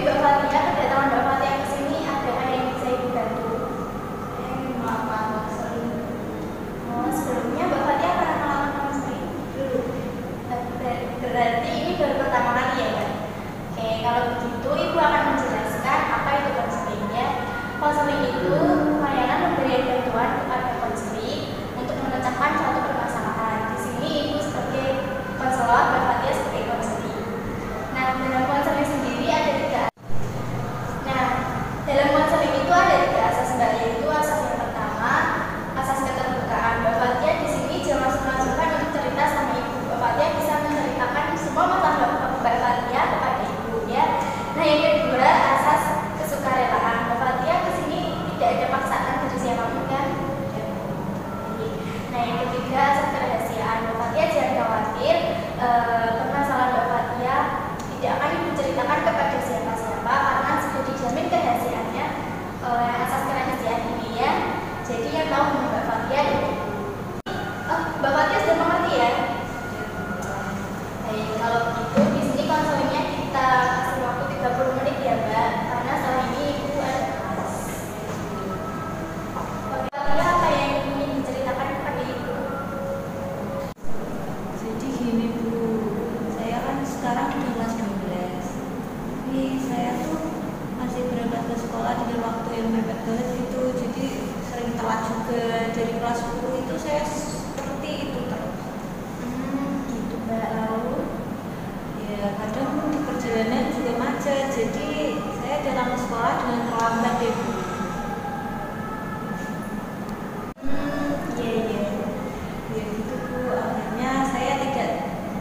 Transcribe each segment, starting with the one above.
Mbak Fatia, kedatangan Mbak Fatia ke sini ada yang bisa Ibu bantu? Maaf, Oh, sebelumnya Mbak Fatia pernah melamar konseling? dulu. Berarti ini baru pertama kali ya, Mbak? Oke, kalau begitu Ibu akan menjelaskan apa itu konseling ya. Konseling itu layanan pemberian bantuan kepada konseling untuk memecahkan suatu permasalahan. Di sini Ibu sebagai konselor, Mbak Fatia sebagai konseling. Nah, dalam konseling sendiri ada tiga. Nah, dalam konseling itu ada tiga asas, Mbak, yaitu asas yang pertama, asas keterbukaan. Mbak Fatia di sini jangan langsung-langsungkan untuk cerita sama Ibu. Mbak Fatia bisa menceritakan semua masalah Mbak Fatia kepada Ibu ya. Nah, yang kedua, asas kesukarelaan. Mbak Fatia ke sini tidak ada paksaan dari siapapun kan? Nah, yang ketiga, asas kerahasiaan. Mbak Fatia jangan khawatir, permasalahan Mbak Fatia tidak akan diceritakan kepada siapa-siapa karena sudah dijamin kerahasiaannya oleh asas kerahasiaan ini ya. Jadi yang tahu hanya Mbak Fatia dan Ibu. Mbak Fatia sudah mengerti ya? Baik, kalau begitu di sini konselingnya kita kasih waktu 30 menit ya, Mbak, karena setelah ini Ibu Mbak Fatia apa yang ingin diceritakan kepada Ibu? Jadi gini Bu, saya kan sekarang udah kelas 12. Tapi saya tuh masih berangkat ke sekolah dengan waktu yang mepet banget gitu. Jadi sering telat juga. Dari kelas 10 itu saya seperti itu terus. Gitu, Mbak. Lalu Ya kadang di perjalanan juga macet. Jadi saya datang ke sekolah dengan terlambat deh Bu. iya. Ya gitu Bu, akhirnya saya tidak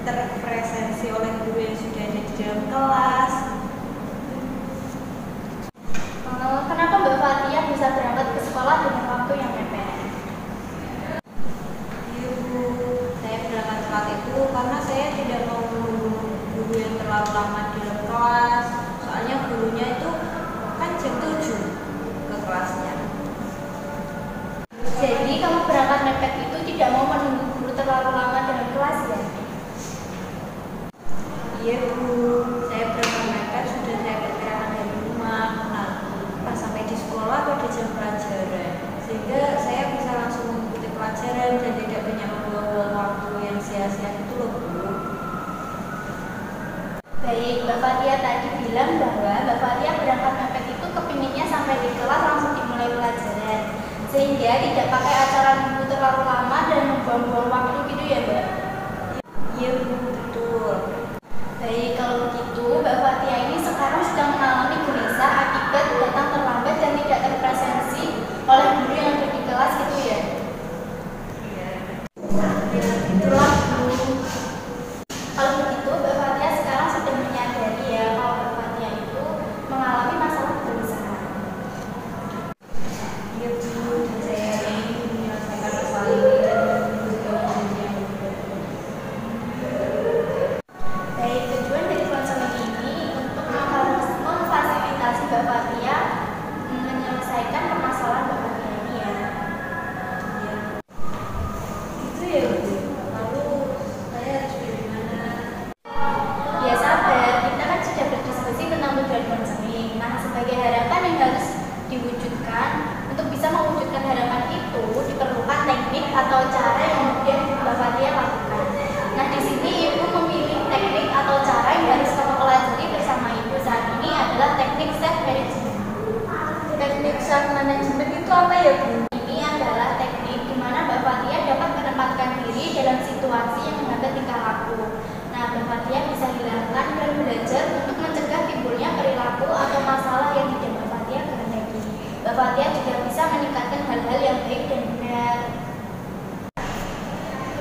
terpresensi oleh guru yang sudah ada di dalam kelas. Kenapa Mbak Fatia bisa berangkat ke sekolah dengan waktu yang mepet? Iya Bu, saya berangkat telat itu karena saya tidak mau menunggu guru yang terlalu lama di dalam kelas. Soalnya gurunya itu kan jam 7 ke kelasnya. Jadi kamu berangkat mepet itu tidak mau menunggu guru terlalu lama dalam kelas ya? Iya Bu, saya berangkat mepet sudah saya perkirakan dari rumah. Nah, pas sampai di sekolah pada jam pelajaran, sehingga saya bisa langsung mengikuti pelajaran dan tidak banyak membuang waktu yang sia-sia itu loh Bu. Baik, Mbak Fatia tadi bilang bahwa Mbak Fatia berangkat mepet itu kepinginnya sampai di kelas langsung dimulai pelajaran, sehingga tidak pakai acara nunggu terlalu lama dan membuang-buang waktu gitu ya, Mbak? Iya Bu, betul. Baik, kalau begitu Mbak Fatia ini sekarang sedang mengalami gelisah akibat datang terlambat dan tidak terpresensi oleh guru yang ada di kelas gitu ya? Itulah Bu. Kalau begitu Mbak Fatia sekarang sudah menyadari ya kalau Mbak Fatia itu mengalami masalah kegelisahan. Iya Bu, dan saya ingin menyelesaikan masalah ini dan menuju yang Baik, tujuan dari konseling ini untuk memfasilitasi Mbak Fatia menyelesaikan permasalahan Mbak Fatia ini ya. itu ya Bu. Lalu saya harus bagaimana? Ya sabar, kita kan sudah berdiskusi tentang tujuan konseling. Nah, sebagai harapan yang harus diwujudkan, untuk bisa mewujudkan harapan itu diperlukan teknik atau cara yang kemudian Mbak Fatia lakukan. Nah, di sini Ibu memilih teknik atau cara yang harus kamu pelajari bersama Ibu saat ini adalah teknik self management. Teknik self management itu apa ya Bu? Ini adalah teknik di mana Mbak Fatia dapat menempatkan diri dalam situasi yang menghambat tingkah laku. Nah, Mbak Fatia bisa hilangkan dan belajar untuk mencegah timbulnya perilaku atau masalah yang tidak Mbak Fatia kehendaki. Mbak Fatia juga bisa meningkatkan hal-hal yang baik dan benar.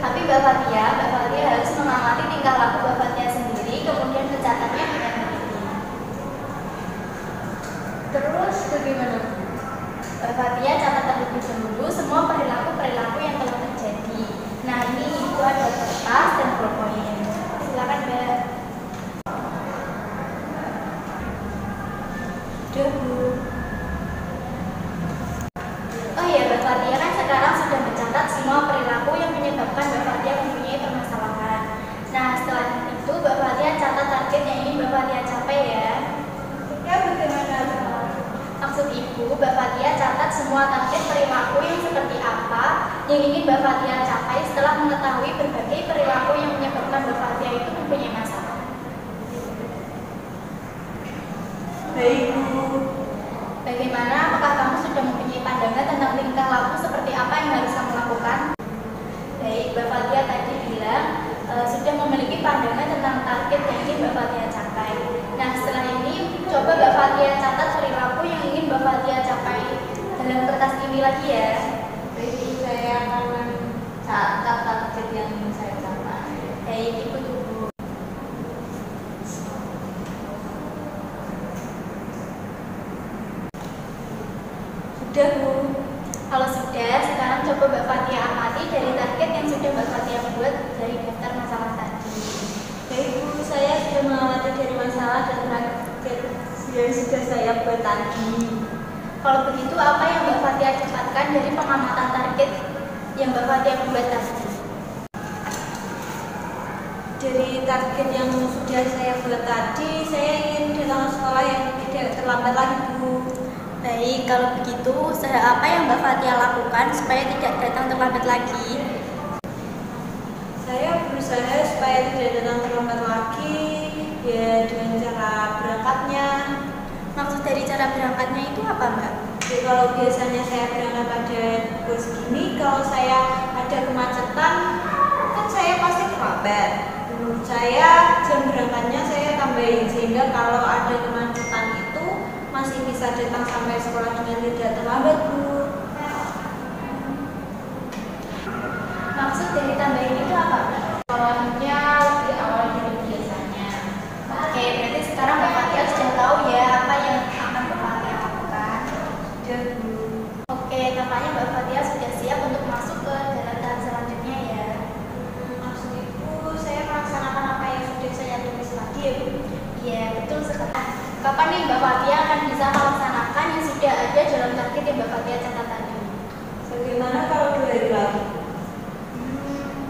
Tapi Mbak Fatia harus mengamati tingkah laku Mbak Fatia sendiri, kemudian mencatatnya dengan teliti. Terus bagaimana Bu? Mbak Fatia catat terlebih dahulu semua perilaku-perilaku yang telah terjadi. Nah, ini Ibu ada kertas dan ballpoint. Silakan Mbak. Sudah Bu. Oh iya, Mbak Fatia kan sekarang sudah mencatat semua perilaku yang menyebabkan Mbak Fatia mempunyai permasalahan. Nah, setelah itu Mbak Fatia catat target yang ingin Mbak Fatia capai ya. Ya semua target perilaku yang seperti apa yang ingin Mbak Fathia capai setelah mengetahui berbagai perilaku yang menyebabkan Mbak Fathia itu mempunyai masalah. Baik, Bu. Bagaimana? Apakah kamu sudah mempunyai pandangan tentang tingkah laku seperti apa yang harus kamu lakukan? Baik, Mbak Fathia tadi bilang sudah memiliki pandangan tentang target yang ingin Mbak Fathia capai. Nah, setelah ini coba Mbak Fathia catat perilaku yang ingin Mbak Fathia capai dalam kertas ini lagi ya. Baik, Bu, saya akan mencatat target yang ingin saya capai. Baik, Ibu tunggu. Sudah, Bu. Kalau sudah, sekarang coba Mbak Fathia amati dari target yang sudah Mbak Fathia buat dari daftar masalah tadi. Baik, Bu, saya sudah mengamati dari masalah dan target yang sudah saya buat tadi. Kalau begitu, apa yang Mbak Fathia dapatkan dari pengamatan target yang Mbak Fathia buat tadi? Dari target yang sudah saya buat tadi, saya ingin datang ke sekolah yang tidak terlambat lagi, Bu. Baik, kalau begitu, usaha apa yang Mbak Fathia lakukan supaya tidak datang terlambat lagi? Saya berusaha supaya tidak datang terlambat lagi, ya dengan cara berangkatnya. Maksud dari cara berangkatnya itu apa, Mbak? Jadi kalau biasanya saya berangkat pada pukul segini, kalau saya ada kemacetan, kan saya pasti terlambat. Menurut saya jam berangkatnya saya tambahin sehingga kalau ada kemacetan itu masih bisa datang sampai sekolah dengan tidak terlambat, Bu. Maksud dari tambahin itu apa, Mbak? Sekolahnya lebih awal dari biasanya. Oke, berarti sekarang Mbak Fathia sudah tahu ya apa yang akan Mbak Fathia lakukan. Sudah, Bu. Oke, tampaknya Mbak Fathia sudah siap untuk masuk ke dalam tahap selanjutnya ya. Maksud Ibu, saya melaksanakan apa yang sudah saya tulis tadi ya, Bu? Iya, betul sekali. Kapan nih Mbak Fathia akan bisa melaksanakan yang sudah ada dalam target yang Mbak Fathia catat tadi? Bagaimana kalau 2 hari lagi?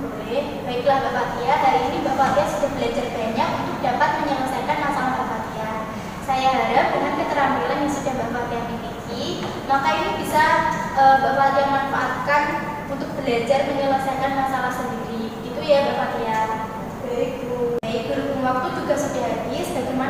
Boleh. Baiklah Mbak Fathia, hari ini Mbak Fathia sudah belajar banyak untuk dapat menyelesaikan masalah Mbak Fathia. Saya harap dengan keterampilan yang sudah Mbak Fathia miliki, maka ini bisa Mbak Fathia manfaatkan untuk belajar menyelesaikan masalah sendiri. Itu ya Mbak Fathia. Baik, Bu. Baik, berhubung waktu juga sudah habis, bagaimana